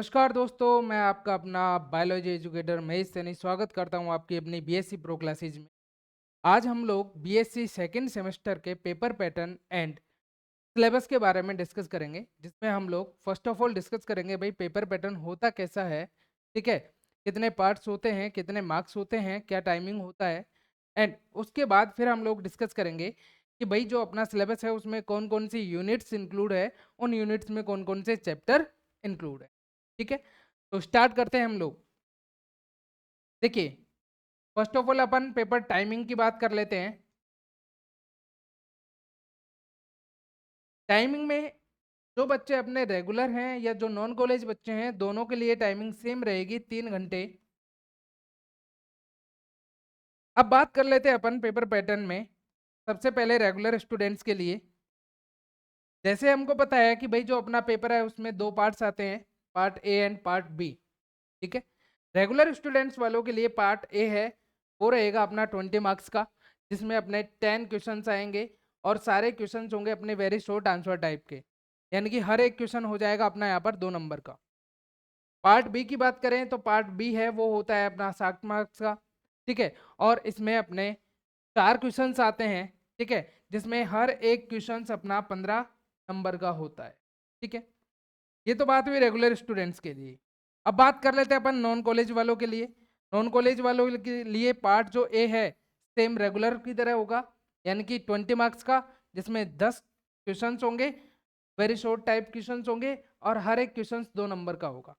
नमस्कार दोस्तों, मैं आपका अपना बायोलॉजी एजुकेटर महेश सैनी स्वागत करता हूं आपकी अपनी बीएससी प्रो क्लासेज में। आज हम लोग बीएससी सेकेंड सेमेस्टर के पेपर पैटर्न एंड सिलेबस के बारे में डिस्कस करेंगे, जिसमें हम लोग फर्स्ट ऑफ ऑल डिस्कस करेंगे भाई पेपर पैटर्न होता कैसा है। ठीक है, कितने पार्ट्स होते हैं, कितने मार्क्स होते हैं, क्या टाइमिंग होता है। एंड उसके बाद फिर हम लोग डिस्कस करेंगे कि भाई जो अपना सिलेबस है उसमें कौन कौन सी यूनिट्स इंक्लूड है, उन यूनिट्स में कौन कौन से चैप्टर इंक्लूड है। ठीक है, तो स्टार्ट करते हैं हम लोग। देखिए, first of all upon paper timing की बात कर लेते हैं। टाइमिंग में जो बच्चे अपने रेगुलर हैं या जो नॉन कॉलेज बच्चे हैं, दोनों के लिए टाइमिंग सेम रहेगी, 3 घंटे। अब बात कर लेते हैं अपन पेपर पैटर्न में। सबसे पहले रेगुलर स्टूडेंट्स के लिए, जैसे हमको पता है कि भाई जो अपना पेपर है उसमें 2 पार्ट्स आते हैं, part A and part B. ठीक है, रेगुलर स्टूडेंट्स वालों के लिए पार्ट ए है, वो रहेगा अपना 20 मार्क्स का, जिसमें अपने 10 क्वेश्चंस आएंगे और सारे क्वेश्चंस होंगे अपने वेरी शॉर्ट आंसर टाइप के, यानी कि हर एक क्वेश्चन हो जाएगा अपना यहाँ पर 2 नंबर का। पार्ट बी की बात करें तो पार्ट बी है वो होता है अपना 60 मार्क्स का। ठीक है, और इसमें अपने 4 क्वेश्चंस आते हैं। ठीक है, जिसमें हर एक क्वेश्चन अपना 15 नंबर का होता है। ठीक है, ये तो बात हुई रेगुलर स्टूडेंट्स के लिए। अब बात कर लेते हैं अपन नॉन कॉलेज वालों के लिए। नॉन कॉलेज वालों के लिए पार्ट जो ए है सेम रेगुलर की तरह होगा, यानी कि 20 मार्क्स का, जिसमें 10 क्वेश्चंस होंगे, वेरी शॉर्ट टाइप क्वेश्चंस होंगे और हर एक क्वेश्चन 2 नंबर का होगा।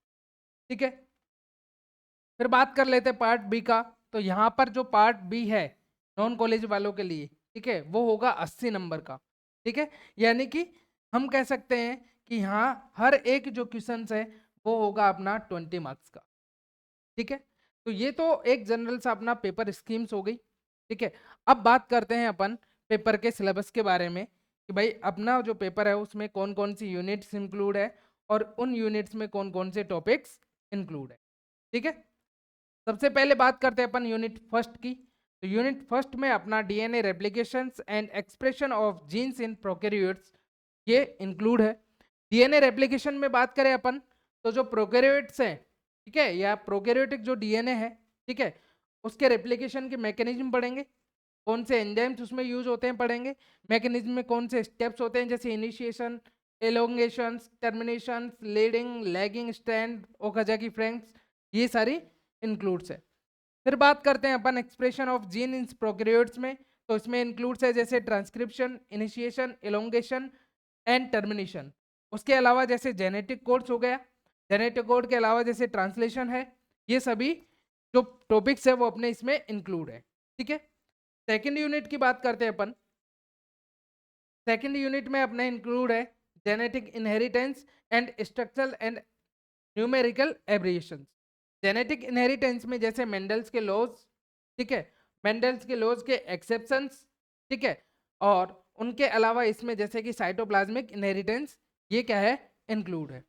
ठीक है, फिर बात कर लेते हैं पार्ट बी का। तो यहाँ पर जो पार्ट बी है नॉन कॉलेज वालों के लिए, ठीक है, वो होगा 80 नंबर का। ठीक है, यानी कि हम कह सकते हैं कि यहाँ हर एक जो क्वेश्चन है वो होगा अपना 20 मार्क्स का। ठीक है, तो ये तो एक जनरल सा अपना पेपर स्कीम्स हो गई। ठीक है, अब बात करते हैं अपन पेपर के सिलेबस के बारे में कि भाई अपना जो पेपर है उसमें कौन कौन सी यूनिट्स इंक्लूड है और उन यूनिट्स में कौन कौन से टॉपिक्स इंक्लूड है। ठीक है, सबसे पहले बात करते हैं अपन यूनिट फर्स्ट की। तो यूनिट फर्स्ट में अपना DNA replications and expression of genes in prokaryotes ये इंक्लूड है। डीएनए रेप्लिकेशन में बात करें अपन, तो जो प्रोकैरियोट्स हैं, ठीक है, या प्रोकैरियोटिक जो डीएनए है, ठीक है, उसके रेप्लिकेशन के मैकेनिज्म पढ़ेंगे, कौन से एंजाइम्स उसमें यूज होते हैं पढ़ेंगे, मैकेनिज्म में कौन से स्टेप्स होते हैं जैसे initiation, elongation, termination, leading, lagging strand, Okazaki friends, ये सारी इंक्लूड्स है। फिर बात करते हैं अपन expression of gene in prokaryotes में। तो इसमें इंक्लूड्स है जैसे transcription, initiation, elongation and termination. उसके अलावा जैसे जेनेटिक कोड्स हो गया, जेनेटिक कोड के अलावा जैसे ट्रांसलेशन है, ये सभी जो टॉपिक्स है वो अपने इसमें इंक्लूड है। ठीक है, सेकेंड यूनिट की बात करते हैं अपन। सेकेंड यूनिट में अपने इंक्लूड है genetic inheritance and structural and numerical aberrations. Genetic inheritance में जैसे मेंडल्स के लॉज, ठीक है, मेंडल्स के लॉज के एक्सेप्शंस, ठीक है, और उनके अलावा इसमें जैसे कि साइटोप्लाज्मिक इनहेरिटेंस, ये क्या है, इंक्लूड है।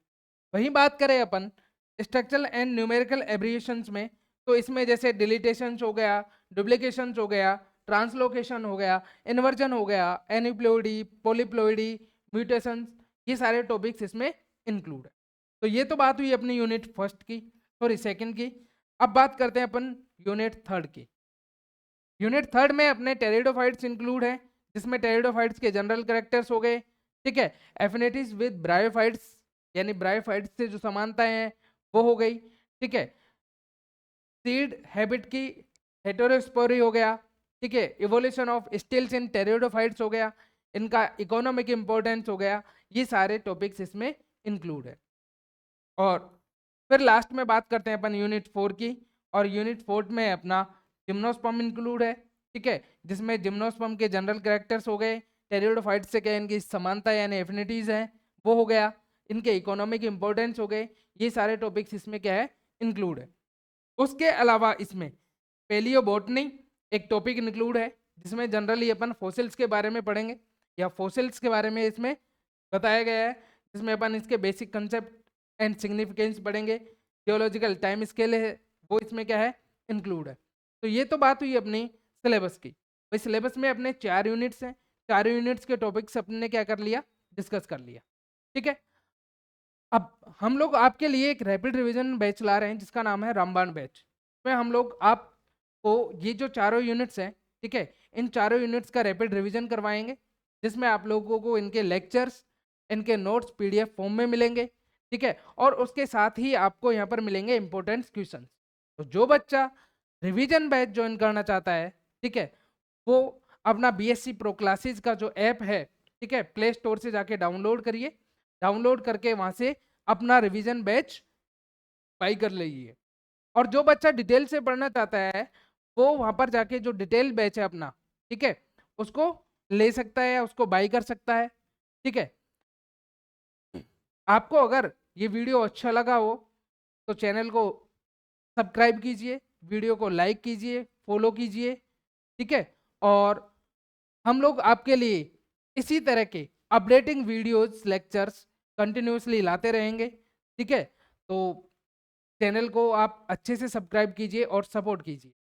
वहीं बात करें अपन स्ट्रक्चरल एंड न्यूमेरिकल एब्रिएशंस में, तो इसमें जैसे डिलीटेशंस हो गया, डुप्लीकेशंस हो गया, ट्रांसलोकेशन हो गया, इन्वर्जन हो गया, एनिप्लॉइडी, पॉलीप्लॉइडी, म्यूटेशंस, ये सारे टॉपिक्स इसमें इंक्लूड है। तो ये तो बात हुई अपनी यूनिट फर्स्ट की, सॉरी सेकंड की। अब बात करते हैं अपन यूनिट थर्ड की। यूनिट थर्ड में अपने टेरिडोफाइट्स इंक्लूड है, जिसमें टेरिडोफाइट्स के जनरल कैरेक्टर्स हो गए, ठीक है, एफिनिटीज विद ब्रायोफाइट्स, यानी ब्रायोफाइट्स से जो समानताएं हैं वो हो गई, ठीक है, सीड हैबिट की हेटेरोस्पोरी हो गया, ठीक है, evolution of stills in pteridophytes हो गया, इनका इकोनॉमिक इंपॉर्टेंस हो गया, ये सारे टॉपिक्स इसमें इंक्लूड है। और फिर लास्ट में बात करते हैं अपन यूनिट 4 की। और यूनिट 4 में अपना जिम्नोस्पर्म इंक्लूड है, ठीक है, जिसमें जिम्नोस्पर्म के जनरल कैरेक्टर्स हो गए, टेरिडोफाइट से क्या इनकी समानता यानी एफिनिटीज हैं वो हो गया, इनके इकोनॉमिक इंपॉर्टेंस हो गए, ये सारे टॉपिक्स इसमें क्या है, इंक्लूड है। उसके अलावा इसमें पेलियोबोटनी एक टॉपिक इंक्लूड है, जिसमें जनरली अपन फॉसिल्स के बारे में पढ़ेंगे या फॉसिल्स के बारे में इसमें बताया गया है, जिसमें अपन इसके बेसिक कंसेप्ट एंड सिग्निफिकेंस पढ़ेंगे, जियोलॉजिकल टाइम स्केल है वो इसमें क्या है, इंक्लूड है। तो ये तो बात हुई अपनी सिलेबस की। भाई सिलेबस में अपने 4 यूनिट्स हैं, 4 यूनिट्स के टॉपिक्स अपने क्या कर लिया, डिस्कस कर लिया। ठीक है, अब हम लोग आपके लिए एक रैपिड रिवीजन बैच ला रहे हैं जिसका नाम है रामबाण बैच। इसमें हम लोग आपको ये जो चारों यूनिट्स हैं, ठीक है, इन चारों यूनिट्स का रैपिड रिवीजन करवाएंगे, जिसमें आप लोगों को इनके लेक्चर्स, इनके नोट्स पीडीएफ फॉर्म में मिलेंगे, ठीक है, और उसके साथ ही आपको यहाँ पर मिलेंगे इंपॉर्टेंट क्वेश्चन। तो जो बच्चा रिवीजन बैच ज्वाइन करना चाहता है, ठीक है, वो अपना बीएससी प्रो क्लासेस का जो ऐप है, ठीक है, प्ले स्टोर से जाके डाउनलोड करिए, डाउनलोड करके वहां से अपना रिवीजन बैच बाई कर लीजिए। और जो बच्चा डिटेल से पढ़ना चाहता है वो वहां पर जाके जो डिटेल बैच है अपना, ठीक है, उसको ले सकता है या उसको बाई कर सकता है, ठीक है। आपको अगर ये वीडियो अच्छा लगा हो तो चैनल को सब्सक्राइब कीजिए, वीडियो को लाइक कीजिए, फॉलो कीजिए, ठीक है। और हम लोग आपके लिए इसी तरह के अपडेटिंग वीडियोस, लेक्चर्स कंटिन्यूअसली लाते रहेंगे, ठीक है। तो चैनल को आप अच्छे से सब्सक्राइब कीजिए और सपोर्ट कीजिए।